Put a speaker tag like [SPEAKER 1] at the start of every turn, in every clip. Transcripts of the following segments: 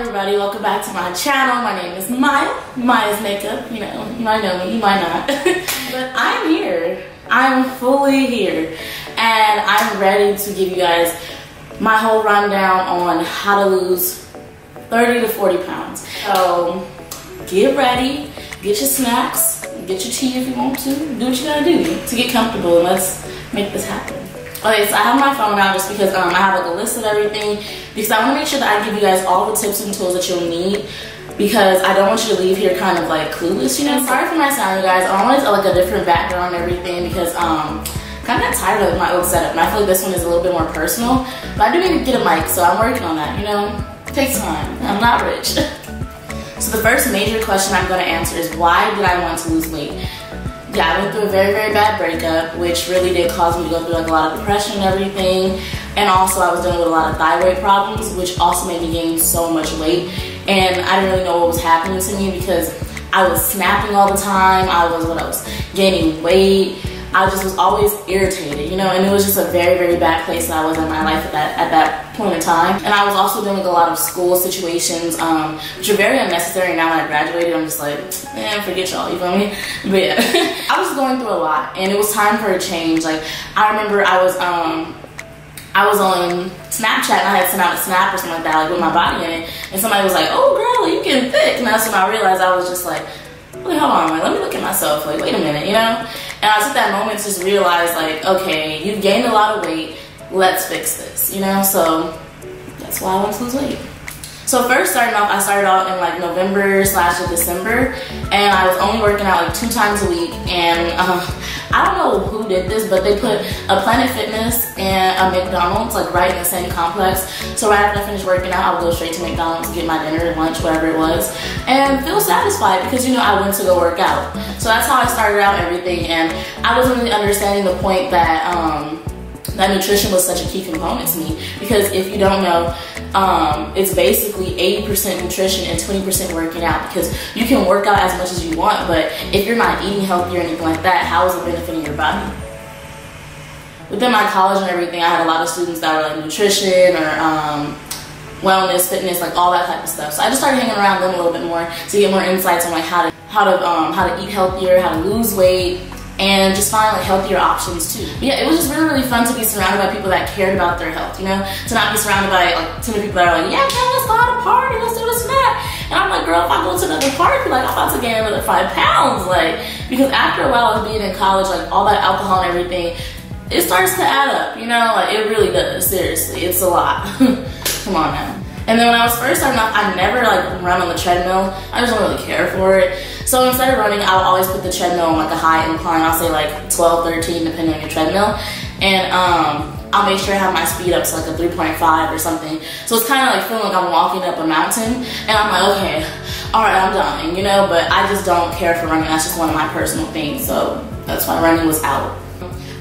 [SPEAKER 1] everybody, welcome back to my channel. My name is Maya. Maya's Makeup. You know, you might know me, you might not. But I'm here. I'm fully here. And I'm ready to give you guys my whole rundown on how to lose 30 to 40 pounds. So get ready, get your snacks, get your tea if you want to. Do what you gotta do to get comfortable, and let's make this happen. Okay, so I have my phone out just because I have like a list of everything, because I want to make sure that I give you guys all the tips and tools that you'll need, because I don't want you to leave here kind of like clueless, you know. Sorry for my sound, you guys. I wanted like a different background and everything because kind of tired of my old setup, and I feel like this one is a little bit more personal. But I do need to get a mic, so I'm working on that, you know. It takes time. I'm not rich. So the first major question I'm going to answer is, why did I want to lose weight? Yeah, I went through a very, very bad breakup, which really did cause me to go through like a lot of depression and everything. And also I was dealing with a lot of thyroid problems, which also made me gain so much weight. And I didn't really know what was happening to me because I was snapping all the time. I was gaining weight. I just was always irritated, you know, and it was just a very, very bad place that I was in my life at that point in time. And I was also dealing with a lot of school situations, which are very unnecessary. Now that I graduated, I'm just like, man, forget y'all, you feel me? But yeah, I was going through a lot, and it was time for a change. Like, I remember I was on Snapchat, and I had sent out a snap or something like that, like with my body in it, and somebody was like, oh girl, you getting thick. And that's when I realized I was just like, wait, hold on, like, let me look at myself, like, wait a minute, you know? And I took that moment to just realize, like, okay, you've gained a lot of weight, let's fix this, you know? So that's why I want to lose weight. So first starting off, I started out in like November/December, and I was only working out like 2 times a week. And I don't know who did this, but they put a Planet Fitness and a McDonald's like right in the same complex. So right after I finished working out, I would go straight to McDonald's and get my dinner, lunch, whatever it was, and feel satisfied because, you know, I went to go work out. So that's how I started out everything, and I wasn't really understanding the point that that nutrition was such a key component to me, because if you don't know, it's basically 80% nutrition and 20% working out, because you can work out as much as you want, but if you're not eating healthy or anything like that, how is it benefiting your body? Within my college and everything, I had a lot of students that were like nutrition or wellness, fitness, like all that type of stuff. So I just started hanging around them a little bit more to get more insights on like how to eat healthier, how to lose weight, and just find like healthier options too. But yeah, it was just really, really fun to be surrounded by people that cared about their health, you know? To not be surrounded by like too many people that are like, yeah, girl, let's go out to party, let's do this and that. And I'm like, girl, if I go to another party, like I'm about to gain another 5 pounds. Like, because after a while of being in college, like all that alcohol and everything, it starts to add up, you know? Like, it really does, seriously, it's a lot. Come on now. And then when I was first starting off, I never like run on the treadmill. I just don't really care for it. So instead of running, I would always put the treadmill on like a high incline. I'll say like 12, 13, depending on your treadmill. And I'll make sure I have my speed up to like a 3.5 or something. So it's kind of like feeling like I'm walking up a mountain. And I'm like, okay, all right, I'm dying, you know? But I just don't care for running. That's just one of my personal things. So that's why running was out.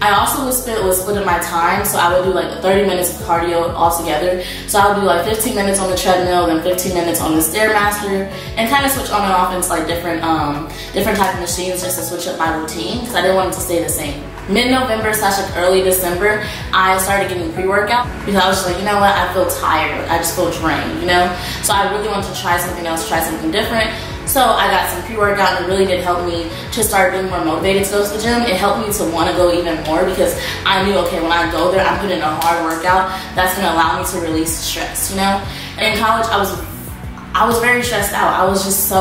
[SPEAKER 1] I also was splitting my time, so I would do like 30 minutes of cardio altogether. So I would do like 15 minutes on the treadmill, then 15 minutes on the Stairmaster, and kind of switch on and off into like different type of machines just to switch up my routine, because I didn't want it to stay the same. Mid-November / like early December, I started getting pre-workout because I was just like, you know what, I feel tired, I just feel drained, you know? So I really wanted to try something else, try something different. So I got some pre-workout, and it really did help me to start being more motivated to go to the gym. It helped me to want to go even more, because I knew, okay, when I go there, I'm putting in a hard workout that's going to allow me to release stress, you know? And in college, I was very stressed out. I was just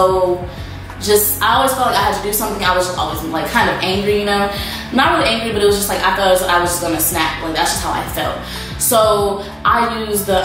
[SPEAKER 1] I always felt like I had to do something. I was just always like kind of angry, you know? Not really angry, but it was just like I thought I was just going to snap. Like, that's just how I felt. So I use the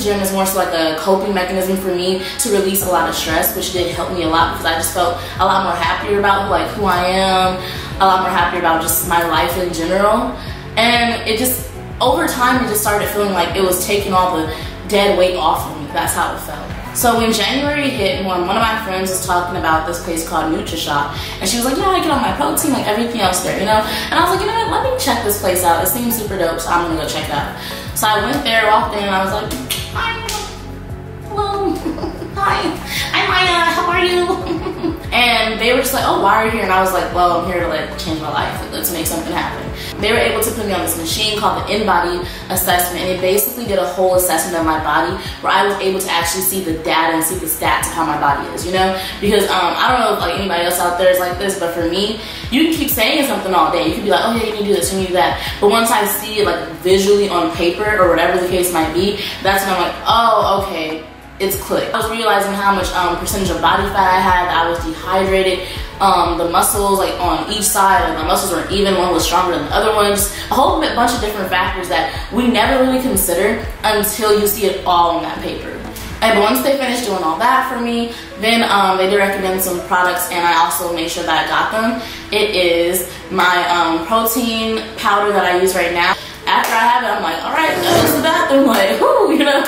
[SPEAKER 1] gym as more so like a coping mechanism for me to release a lot of stress, which did help me a lot, because I just felt a lot more happier about like who I am, a lot more happier about just my life in general. And it just, over time, it just started feeling like it was taking all the dead weight off of me. That's how it felt. So when January hit, one of my friends was talking about this place called NutriShop, and she was like, yeah, I get all my protein, like everything else there, you know? And I was like, you know what, let me check this place out. It seems super dope, so I'm gonna go check it out. So I went there, walked in, and I was like, hi, hello, hi, I'm Maya, how are you? And they were just like, oh, why are you here? And I was like, well, I'm here to like change my life. Like, let's make something happen. They were able to put me on this machine called the in-body assessment, and it basically did a whole assessment of my body where I was able to actually see the data and see the stats of how my body is, you know? Because I don't know if like anybody else out there is like this, but for me, you can keep saying something all day. You can be like, oh yeah, you can do this, you can do that. But once I see it like visually on paper or whatever the case might be, that's when I'm like, oh, okay, it's clicked. I was realizing how much percentage of body fat I had, that I was dehydrated. The muscles like on each side, like my muscles weren't even, one was stronger than the other one. Just a whole bunch of different factors that we never really consider until you see it all on that paper. And but once they finished doing all that for me, then they did recommend some products, and I also made sure that I got them. It is my protein powder that I use right now. After I have it, I'm like, all right, go to the bathroom, like, whoo, you know?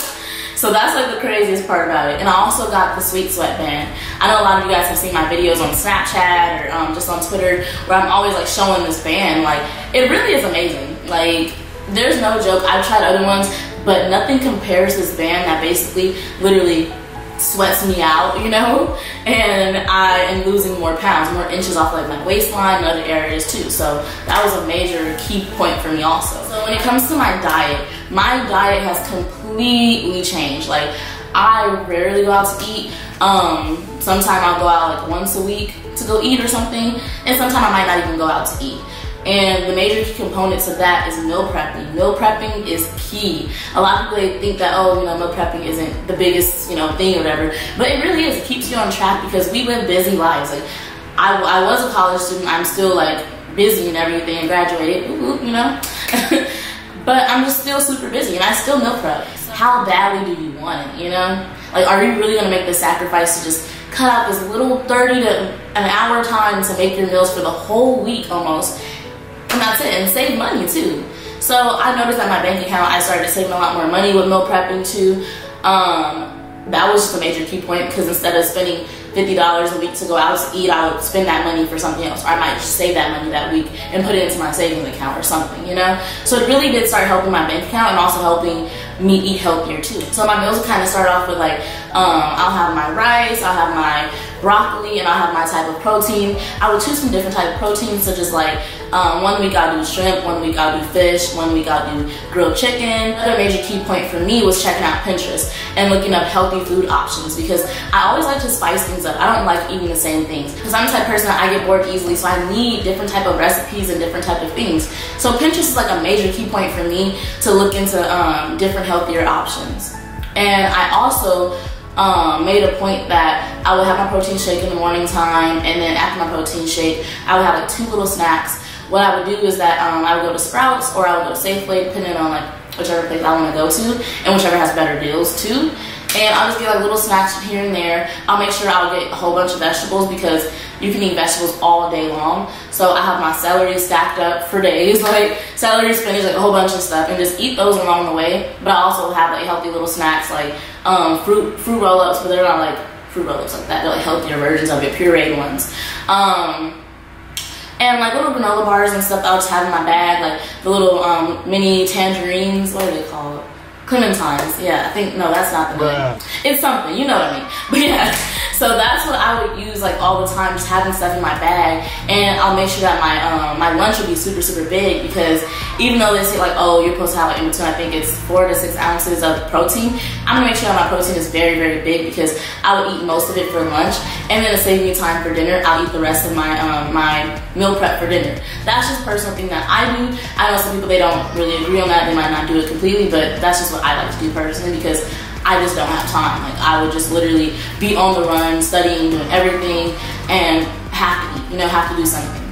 [SPEAKER 1] So that's like the craziest part about it. And I also got the Sweet Sweatband. I know a lot of you guys have seen my videos on Snapchat or just on Twitter where I'm always like showing this band. Like, it really is amazing. Like, there's no joke. I've tried other ones, but nothing compares to this band that basically literally sweats me out, you know? And I am losing more pounds, more inches off like my waistline and other areas too. So that was a major key point for me also. So when it comes to my diet has completely changed. Like, I rarely go out to eat. Sometime I'll go out like once a week to go eat or something, and sometimes I might not even go out to eat. And the major key component to that is meal prepping. Meal prepping is key. A lot of people, they think that, oh, you know, meal prepping isn't the biggest, you know, thing or whatever, but it really is. It keeps you on track because we live busy lives. Like, I was a college student. I'm still like busy and everything, and graduated, you know. But I'm just still super busy, and I still meal prep. How badly do you want it, you know? Like, are you really gonna make the sacrifice to just cut out this little 30 to an hour time to make your meals for the whole week almost, and that's it, and save money too? So I noticed that my bank account, I started saving a lot more money with meal prepping too. That was just a major key point, because instead of spending $50 a week to go out to eat, I would spend that money for something else. Or I might just save that money that week and put it into my savings account or something, you know? So it really did start helping my bank account and also helping me eat healthier too. So my meals kind of start off with like, I'll have my rice, I'll have my broccoli, and I'll have my type of protein. I would choose some different type of proteins, such as like, one week I'll do shrimp, one week I'll do fish, one week I'll do grilled chicken. Another major key point for me was checking out Pinterest and looking up healthy food options, because I always like to spice things up. I don't like eating the same things, because I'm the type of person that I get bored easily, so I need different type of recipes and different type of things. So Pinterest is like a major key point for me to look into different healthier options. And I also made a point that I would have my protein shake in the morning time, and then after my protein shake, I would have like 2 little snacks. What I would do is that I would go to Sprouts, or I would go to Safeway, depending on like whichever place I want to go to, and whichever has better deals too. And I'll just get like little snacks here and there. I'll make sure I'll get a whole bunch of vegetables, because you can eat vegetables all day long. So I have my celery stacked up for days, like celery, spinach, like a whole bunch of stuff, and just eat those along the way. But I also have like healthy little snacks, like fruit roll-ups, but they're not like fruit roll-ups like that. They're like healthier versions of it, pureed ones. And like little granola bars and stuff I'll just have in my bag, like the little mini tangerines, what are they called? Clementines, yeah, I think, no, that's not the name. It's something, you know what I mean. But yeah, so that's what I would use like all the time, just having stuff in my bag. And I'll make sure that my lunch will be super, super big, because even though they say like, oh, you're supposed to have like in between, I think it's 4 to 6 ounces of protein, I'm gonna make sure that my protein is very, very big, because I would eat most of it for lunch, and then to save me time for dinner, I'll eat the rest of my my meal prep for dinner. That's just a personal thing that I do. I know some people, they don't really agree on that, they might not do it completely, but that's just what I like to do personally, because I just don't have time. Like, I would just literally be on the run, studying, doing everything, and have to eat, you know, have to do something.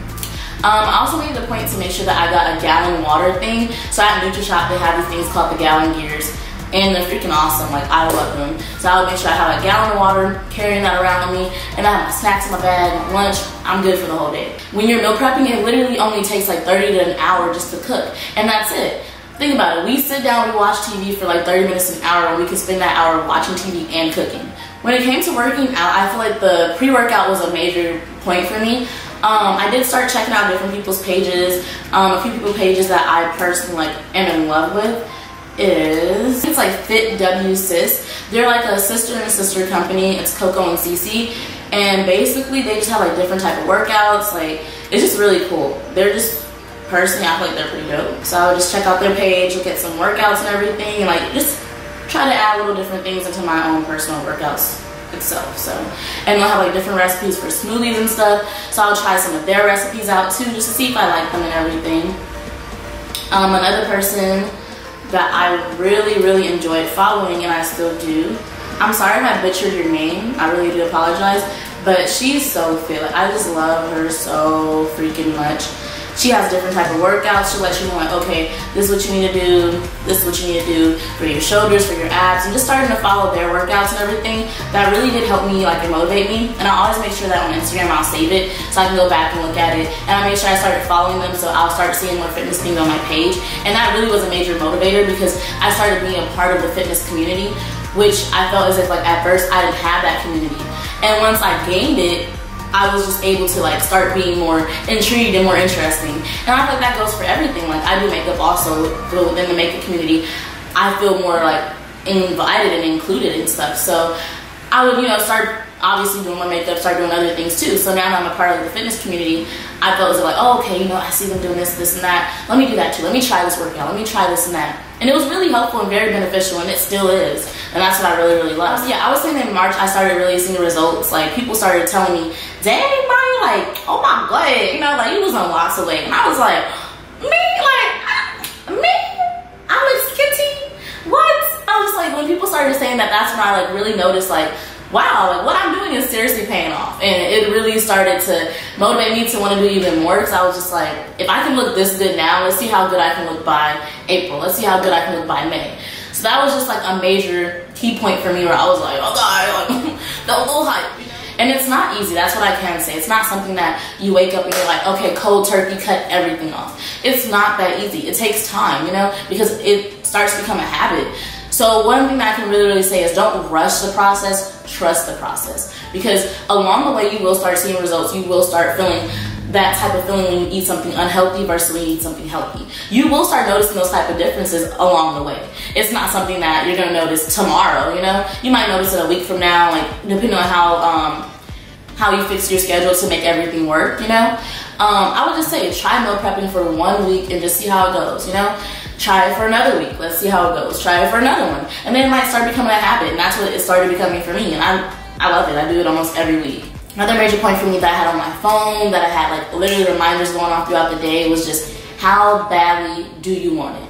[SPEAKER 1] I also made the point to make sure that I got a gallon water thing. So at NutriShop, they have these things called the gallon gears, and they're freaking awesome. Like, I love them. So I would make sure I have a gallon of water, carrying that around with me, and I have my snacks in my bag, lunch. I'm good for the whole day. When you're meal prepping, it literally only takes like 30 to an hour just to cook, and that's it. Think about it. We sit down, we watch TV for like 30 minutes to an hour, and we can spend that hour watching TV and cooking. When it came to working out, I feel like the pre-workout was a major point for me. I did start checking out different people's pages. A few people's pages that I personally like am in love with is, it's like Fit W Sis. They're like a sister and sister company. It's Coco and Cece. And basically they just have like different type of workouts. Like, it's just really cool. They're just, personally, I feel like they're pretty dope. So I would just check out their page, look at some workouts and everything, and like just try to add little different things into my own personal workouts itself. So, and they'll have like different recipes for smoothies and stuff. So I'll try some of their recipes out too, just to see if I like them and everything. Another person that I really enjoyed following, and I still do. I'm sorry if I butchered your name. I really do apologize. But she's so fit. Like, I just love her so freaking much. She has different type of workouts. She'll let you know, like, okay, this is what you need to do. This is what you need to do for your shoulders, for your abs. And just starting to follow their workouts and everything, that really did help me, like, and motivate me. And I always make sure that on Instagram I'll save it so I can go back and look at it. And I made sure I started following them so I'll start seeing more fitness things on my page. And that really was a major motivator because I started being a part of the fitness community, which I felt as if, like, at first I didn't have that community. And once I gained it, I was just able to like start being more intrigued and more interesting. And I feel like that goes for everything. Like, I do makeup also, but within the makeup community, I feel more like invited and included and stuff. So I would, you know, start obviously doing my makeup, start doing other things too. So now that I'm a part of the fitness community, I felt as if like, oh, okay, you know, I see them doing this, this and that. Let me do that too. Let me try this workout. Let me try this and that. And it was really helpful and very beneficial, and it still is. And that's what I really love. So yeah, I was saying in March, I started really seeing results. Like, people started telling me, dang, Maya, like, oh my God, you know, like, you was on lots of weight. And I was like, me? I look skinty? What? I was like, when people started saying that, that's when I like really noticed, like, wow, like what I'm doing is seriously paying off. And it really started to motivate me to want to do even more, because I was just like, if I can look this good now, let's see how good I can look by April. Let's see how good I can look by May. So that was just like a major key point for me, where I was like, oh God, like, that was a little hype. And it's not easy, that's what I can say. It's not something that you wake up and you're like, okay, cold turkey, cut everything off. It's not that easy. It takes time, you know, because it starts to become a habit. So one thing that I can really say is don't rush the process, trust the process. Because along the way, you will start seeing results. You will start feeling that type of feeling when you eat something unhealthy versus when you eat something healthy. You will start noticing those type of differences along the way. It's not something that you're gonna notice tomorrow, you know? You might notice it a week from now, like depending on how you fix your schedule to make everything work, you know? I would just say try meal prepping for 1 week and just see how it goes, you know? Try it for another week, let's see how it goes. Try it for another one. And then it might start becoming a habit, and that's what it started becoming for me. And I love it, I do it almost every week. Another major point for me that I had on my phone, that I had like literally reminders going off throughout the day, was just how badly do you want it?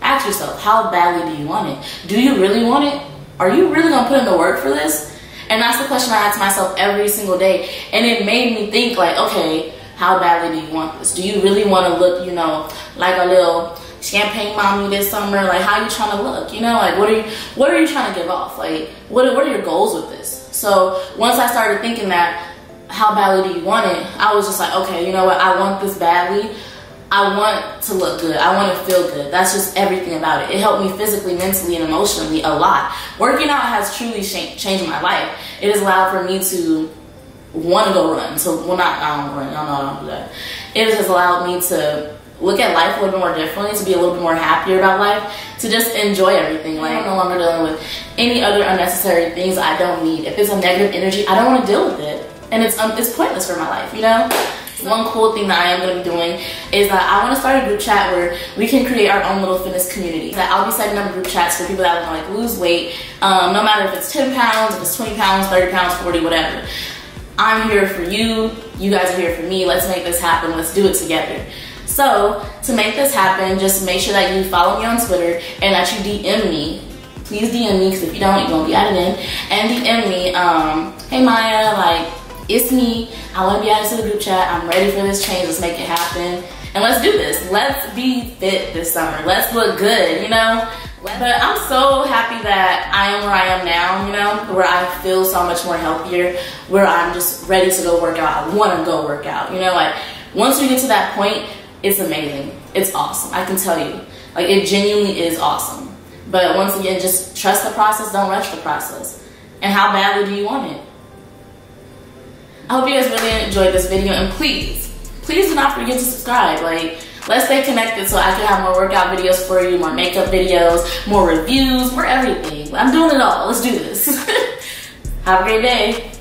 [SPEAKER 1] Ask yourself, how badly do you want it? Do you really want it? Are you really gonna put in the work for this? And that's the question I ask myself every single day. And it made me think like, okay, how badly do you want this? Do you really wanna look, you know, like a little champagne mommy this summer? Like, how are you trying to look? You know, like what are you trying to give off? Like, what are your goals with this? So once I started thinking that, how badly do you want it? I was just like, okay, you know what? I want this badly. I want to look good. I want to feel good. That's just everything about it. It helped me physically, mentally, and emotionally a lot. Working out has truly changed my life. It has allowed for me to want to go run. So, well, I don't run. I don't do that. It has allowed me to look at life a little bit more differently, to be a little bit more happier about life, to just enjoy everything. Like, I'm no longer dealing with any other unnecessary things I don't need. If it's a negative energy, I don't want to deal with it. And it's pointless for my life, you know? One cool thing that I am going to be doing is that I want to start a group chat where we can create our own little fitness community. That I'll be setting up group chats for people that want to like lose weight, no matter if it's 10 pounds, if it's 20 pounds, 30 pounds, 40, whatever. I'm here for you. You guys are here for me. Let's make this happen. Let's do it together. So to make this happen, just make sure that you follow me on Twitter and that you DM me. Please DM me, because if you don't, you're going to be added in. And DM me, hey Maya, like, it's me. I want to be added to the group chat. I'm ready for this change. Let's make it happen. And let's do this. Let's be fit this summer. Let's look good, you know? But I'm so happy that I am where I am now, you know? Where I feel so much more healthier. Where I'm just ready to go work out. I want to go work out, you know? Like, once we get to that point, it's amazing. It's awesome. I can tell you. Like, it genuinely is awesome. But once again, just trust the process. Don't rush the process. And how badly do you want it? I hope you guys really enjoyed this video, and please do not forget to subscribe. Like, let's stay connected so I can have more workout videos for you, more makeup videos, more reviews, more everything. I'm doing it all. Let's do this. Have a great day.